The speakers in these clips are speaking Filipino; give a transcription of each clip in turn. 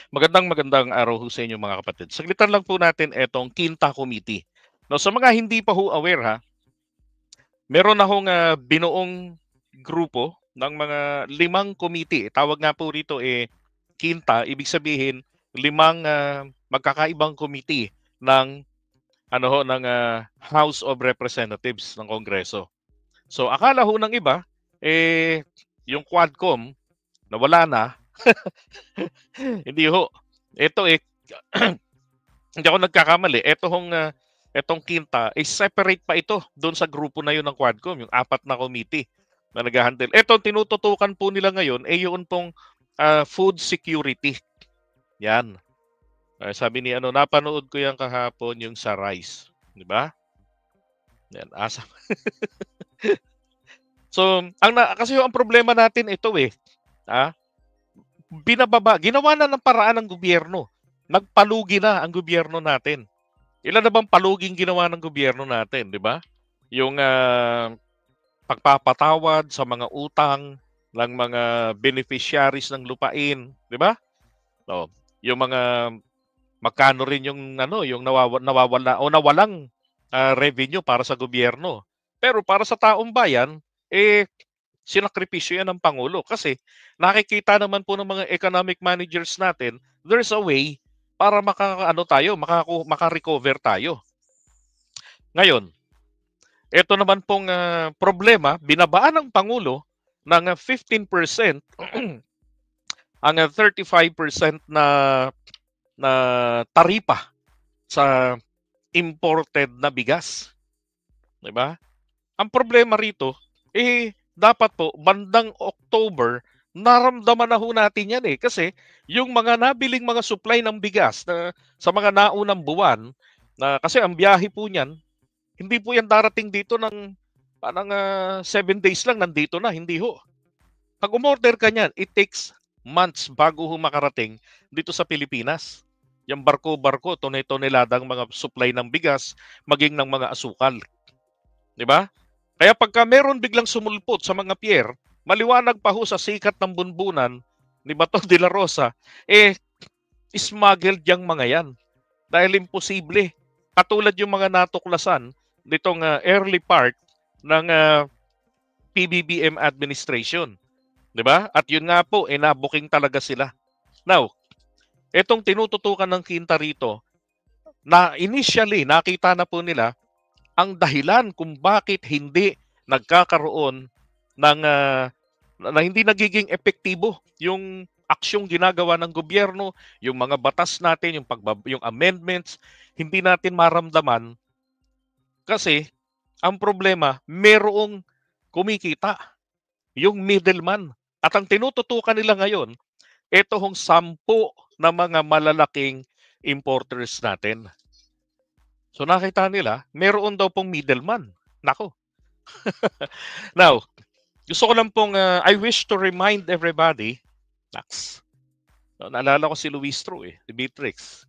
Magandang araw ho sa inyo mga kapatid. Saglitan lang po natin etong Quinta Committee. No, sa mga hindi pa ho aware ha, meron akong binuong grupo ng mga 5 committee. Tawag nga po rito Quinta, ibig sabihin 5 magkakaibang committee ng House of Representatives ng Kongreso. So akala ho ng iba yung Quadcom nawala na. Hindi ho. Ito hindi ako nagkakamali. Etong Quinta, separate pa ito doon sa grupo na yun ng Quadcom, yung 4 na committee na nag-handle. Ito, tinututukan po nila ngayon, yun pong food security. Yan. Sabi ni napanood ko yan kahapon yung sa rice. Di ba? Yan, asa. So, kasi ang problema natin ito ginawa na ng paraan ng gobyerno. Nagpalugi na ang gobyerno natin. Ilan na bang paluging ginawa ng gobyerno natin, di ba? Yung pagpapatawad sa mga utang ng mga beneficiaries ng lupain, di ba? So, yung mga magkano rin yung yung nawawala o nawalang revenue para sa gobyerno. Pero para sa taong bayan, sinakripisyo yan ng Pangulo kasi nakikita naman po ng mga economic managers natin, there's a way para maka-recover tayo. Ngayon, ito naman pong problema, binabaan ng Pangulo ng 15% ang 35% na taripa sa imported na bigas. 'Di ba? Ang problema rito, dapat po bandang October naramdaman na ho natin yan kasi yung mga nabiling mga supply ng bigas na sa mga naunang buwan kasi ang biyahe po niyan hindi po yan darating dito ng parang 7 days lang nandito na, hindi ho. Pag umorder ka niyan, it takes months bago ho makarating dito sa Pilipinas. Yung barko-barko, tonel-toneladang mga supply ng bigas, maging ng mga asukal. Di ba? Kaya pagka meron biglang sumulpot sa mga pier, maliwanag pa ho sa sikat ng bunbunan ni Bato de la Rosa, smuggled yung mga yan. Dahil imposible. Katulad yung mga natuklasan nitong early part ng PBBM administration. 'Di ba? At yun nga po, nabuking talaga sila. Now, etong tinututukan ng Quinta rito, na initially nakita na po nila ang dahilan kung bakit hindi nagkakaroon ng na hindi nagiging epektibo yung aksyong ginagawa ng gobyerno, yung mga batas natin, yung amendments, hindi natin maramdaman kasi ang problema, merong kumikita, yung middleman. At ang tinututukan nila ngayon, ito hong 10 na mga malalaking importers natin. So nakita nila, meron daw pong middleman. Nako. Now, gusto ko lang pong, I wish to remind everybody, naalala ko si Luis Tru si Beatrix.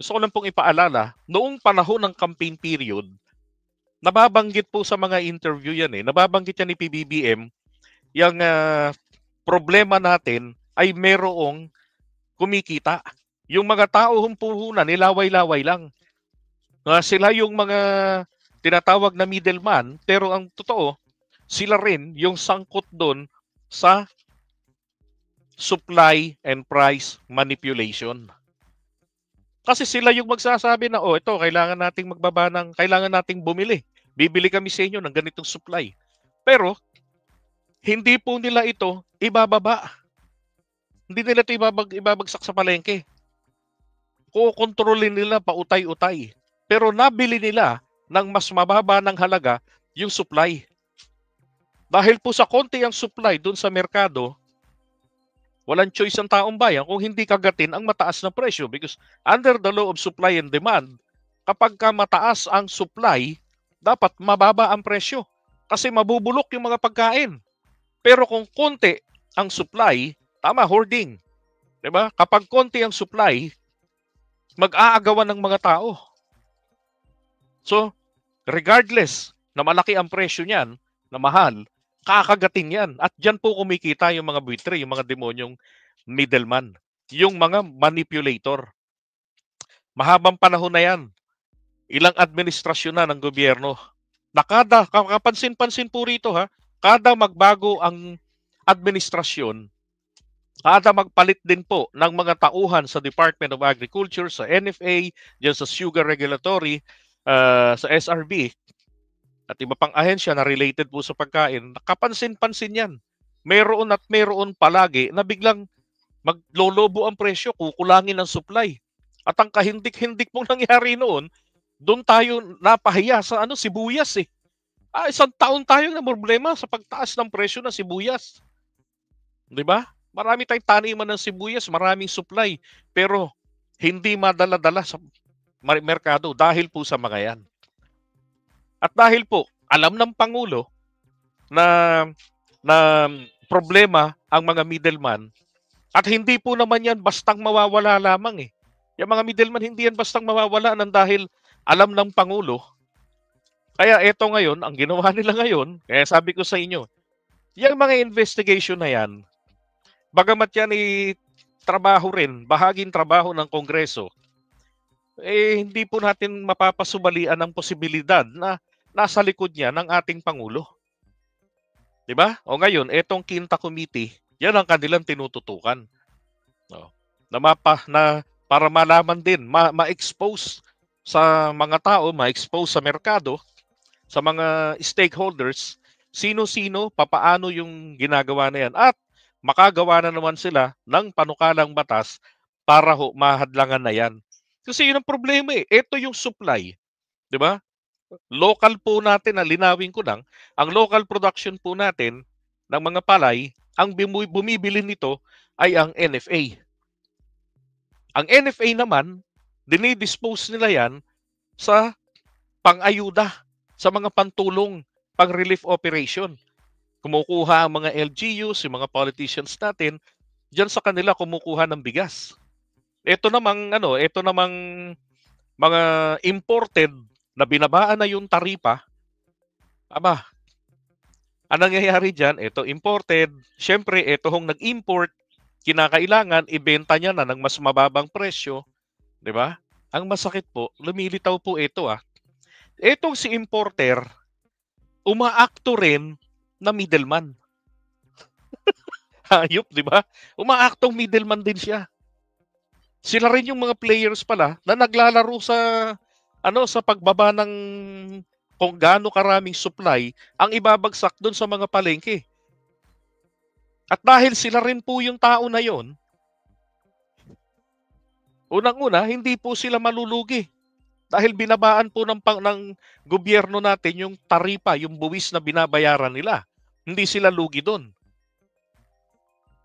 Gusto ko lang pong ipaalala, noong panahon ng campaign period, nababanggit po sa mga interview yan nababanggit yan ni PBBM, yung problema natin ay merong kumikita. Yung mga tao humpuhunan, nilaway-laway lang. Sila yung mga tinatawag na middleman, pero ang totoo, sila rin yung sangkot doon sa supply and price manipulation. Kasi sila yung magsasabi na, ito, kailangan nating bumili. Bibili kami sa inyo ng ganitong supply. Pero, hindi po nila ito ibababa. Hindi nila ito ibabagsak sa palengke. Kukontrolin nila pautay-utay. Pero nabili nila ng mas mababa ng halaga yung supply. Dahil po sa konti ang supply doon sa merkado, walang choice ang taong bayan kung hindi kagatin ang mataas na presyo because under the law of supply and demand, kapag ka mataas ang supply, dapat mababa ang presyo kasi mabubulok yung mga pagkain. Pero kung konti ang supply, tama, hoarding. 'Di ba? Kapag konti ang supply, mag-aagawan ng mga tao. So, regardless na malaki ang presyo niyan, na mahal, kakagatin yan. At dyan po kumikita yung mga buitre, yung mga demonyong middleman. yung mga manipulator. Mahabang panahon na yan. Ilang administrasyon na ng gobyerno. Kapansin-pansin po rito ha, kada magbago ang administrasyon, kada magpalit din po ng mga tauhan sa Department of Agriculture, sa NFA, dyan sa Sugar Regulatory, sa SRB, at iba pang ahensya na related po sa pagkain, kapansin-pansin yan. Meron at meron palagi na biglang maglolobo ang presyo, kukulangin ang supply. At ang kahindik-hindik pong nangyari noon, doon tayo napahiya sa sibuyas eh. Isang taon tayong na problema sa pagtaas ng presyo ng sibuyas. 'Di ba? Marami tayong taniman ng sibuyas, maraming supply, pero hindi madala-dala sa merkado dahil po sa mga 'yan. At dahil po alam ng Pangulo na na problema ang mga middleman, at hindi po naman 'yan bastang mawawala lamang eh. Yung mga middleman hindi yan bastang mawawala nang dahil alam ng Pangulo. Kaya eto ngayon, ang ginawa nila ngayon, kaya sabi ko sa inyo, yung mga investigation na yan, bagamat yan trabaho rin, bahaging trabaho ng Kongreso, hindi po natin mapapasubalian ang posibilidad na nasa likod niya ng ating Pangulo. 'Di ba? O ngayon, etong Quinta Committee, yan ang kanilang tinututukan. No. Na para malaman din, ma-expose sa mga tao, ma-expose sa merkado, sa mga stakeholders, sino-sino, papaano yung ginagawa na yan. At makagawa na naman sila ng panukalang batas para mahadlangan na yan. Kasi yun ang problema eh. Ito yung supply. Di ba? Local po natin, linawin ko lang, ang local production po natin ng mga palay, ang bumibili nito ay ang NFA. Ang NFA naman, dinidispose nila yan sa pang-ayuda, sa mga pantulong, pang-relief operation. Kumukuha ang mga LGUs, yung mga politicians natin, diyan sa kanila kumukuha ng bigas. Ito namang mga imported na binabaan na yung taripa. Aba, ang nangyayari diyan, ito imported, syempre ito hong nag-import, kinakailangan ibenta niya na ng mas mababang presyo, 'di ba? Ang masakit po, lumilitaw po ito Etong si importer, umaakto rin na middleman. Hayop, 'di ba? Umaaktong middleman din siya. Sila rin yung mga players pala na naglalaro sa pagbaba ng kung gaano karaming supply ang ibabagsak doon sa mga palengke. At dahil sila rin po yung tao na yon, unang-una, hindi po sila malulugi. Dahil binabaan po ng gobyerno natin yung taripa, yung buwis na binabayaran nila. Hindi sila lugi doon.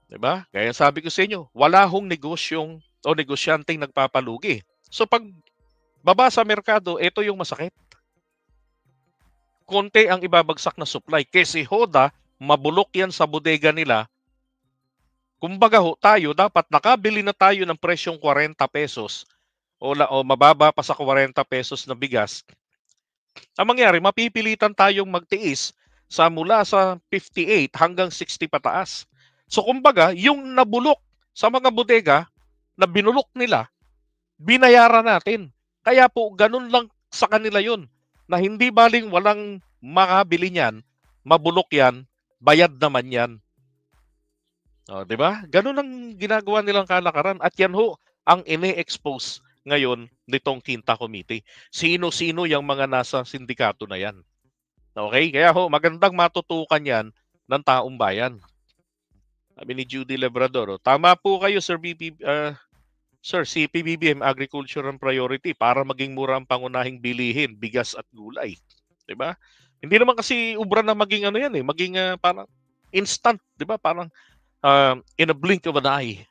'Di ba? Kaya sabi ko sa inyo, wala hong negosyong o negosyanteng nagpapalugi. So pag baba sa merkado, ito yung masakit. Konti ang ibabagsak na supply. Kasi Hoda, mabulok yan sa bodega nila. Kumbaga tayo, dapat nakabili na tayo ng presyong 40 pesos o mababa pa sa 40 pesos na bigas. Ang mangyari, mapipilitan tayong magtiis mula sa 58 hanggang 60 pataas. So kumbaga, yung nabulok sa mga bodega na binulok nila, binayaran natin. Kaya po, ganun lang sa kanila yun. Na hindi baling walang makabili niyan, mabulok yan, bayad naman yan. Di ba? Ganun ang ginagawa nilang kalakaran. At yan ang ine-expose ngayon nitong Quinta Committee. Sino-sino yung mga nasa sindikato na yan. Okay? Kaya magandang matutukan yan ng taong bayan. Sabi ni Judy Labrador, tama po kayo, Sir Sir, si PBBM Agriculture ang priority para maging mura ang pangunahing bilihin, bigas at gulay. 'Di ba? Hindi naman kasi ubra na maging yan maging parang instant, 'di ba? Parang in a blink of an eye.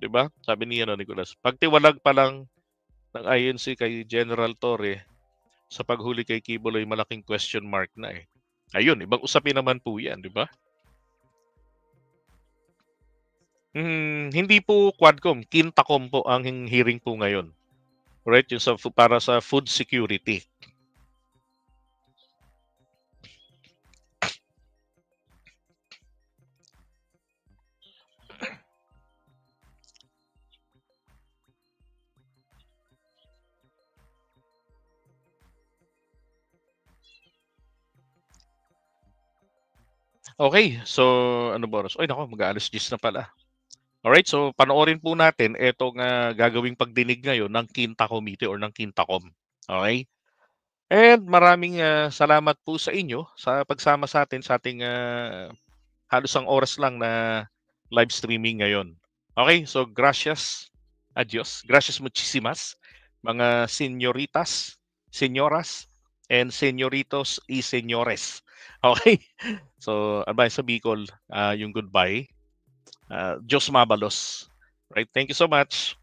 'Di ba? Sabi ni Nicolas, pagtiwalag pa lang ng INC kay General Torre sa paghuli kay Kibuloy, malaking question mark na eh. Ayun, ibang usapin naman po 'yan, 'di ba? Hindi po Quadcom, Quintacom po ang hearing po ngayon. Right, yung para sa food security. Okay, so ano ba oras? Ay naku, mag-aalas 10 na pala. Alright, so panoorin po natin itong gagawing pagdinig ngayon ng Quinta Committee or ng Quintacom. Okay? And maraming salamat po sa inyo sa pagsama sa atin sa ating halos ang oras lang na live streaming ngayon. Okay, so gracias, adios, gracias muchísimas, mga señoritas, señoras, and señoritos y señores. Okay? So, advice sa Bicol, yung goodbye. Diyos mabalos. Right? Thank you so much.